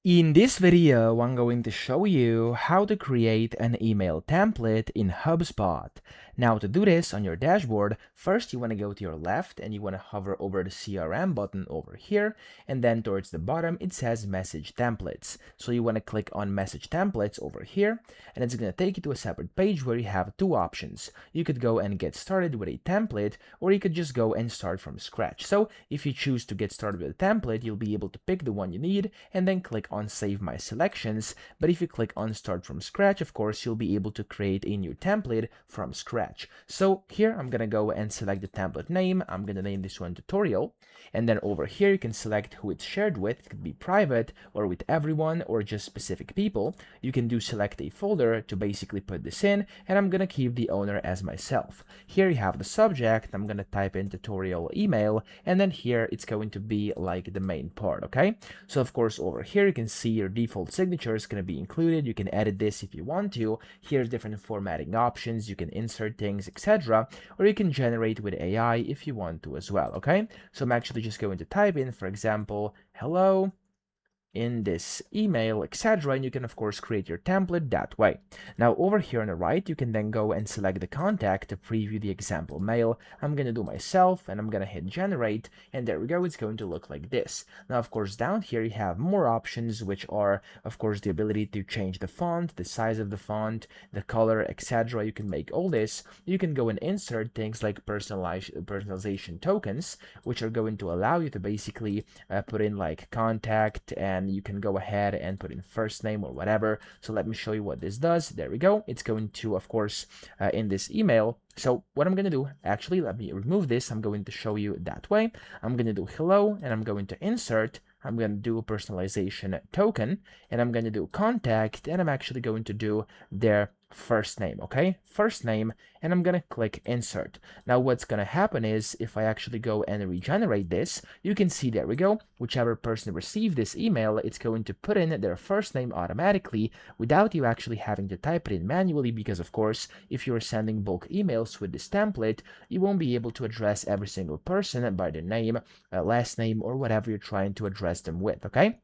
In this video, I'm going to show you how to create an email template in HubSpot. Now to do this on your dashboard, first you want to go to your left and you want to hover over the CRM button over here, and then towards the bottom it says message templates. So you want to click on message templates over here, and it's going to take you to a separate page where you have two options. You could go and get started with a template, or you could just go and start from scratch. So if you choose to get started with a template, you'll be able to pick the one you need and then click on Save My Selections. But if you click on Start from Scratch, of course, you'll be able to create a new template from scratch. So here I'm gonna go and select the template name. I'm gonna name this one Tutorial. And then over here, you can select who it's shared with. It could be private or with everyone or just specific people. You can do select a folder to basically put this in, and I'm gonna keep the owner as myself. Here you have the subject. I'm gonna type in tutorial email, and then here it's going to be like the main part, okay? So of course over here you can see your default signature is going to be included. You can edit this if you want to. Here's different formatting options. You can insert things, etc. Or you can generate with AI if you want to as well, okay? So I'm actually just going to type in, for example, hello in this email, etc. And you can of course create your template that way. Now over here on the right, you can then go and select the contact to preview the example mail. I'm gonna do myself and I'm gonna hit generate, and there we go. It's going to look like this. Now of course down here you have more options, which are of course the ability to change the font, the size of the font, the color, etc. You can make all this. You can go and insert things like personalization tokens, which are going to allow you to basically put in like contact, and you can go ahead and put in first name or whatever. So let me show you what this does. There we go. It's going to, of course, in this email. So what I'm going to do, actually, let me remove this. I'm going to show you that way. I'm going to do hello, and I'm going to insert. I'm going to do a personalization token, and I'm going to do contact, and I'm actually going to do their first name, okay? First name, and I'm going to click insert. Now what's going to happen is if I actually go and regenerate this, you can see, there we go, whichever person received this email, it's going to put in their first name automatically without you actually having to type it in manually, because of course, if you're sending bulk emails with this template, you won't be able to address every single person by their name, last name, or whatever you're trying to address them with, okay?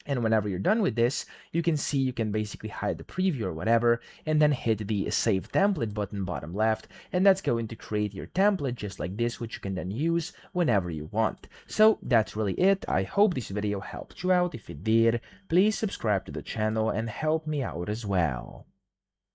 And whenever you're done with this, you can see you can basically hide the preview or whatever, and then hit the Save Template button bottom left, and that's going to create your template just like this, which you can then use whenever you want. So that's really it. I hope this video helped you out. If it did, please subscribe to the channel and help me out as well.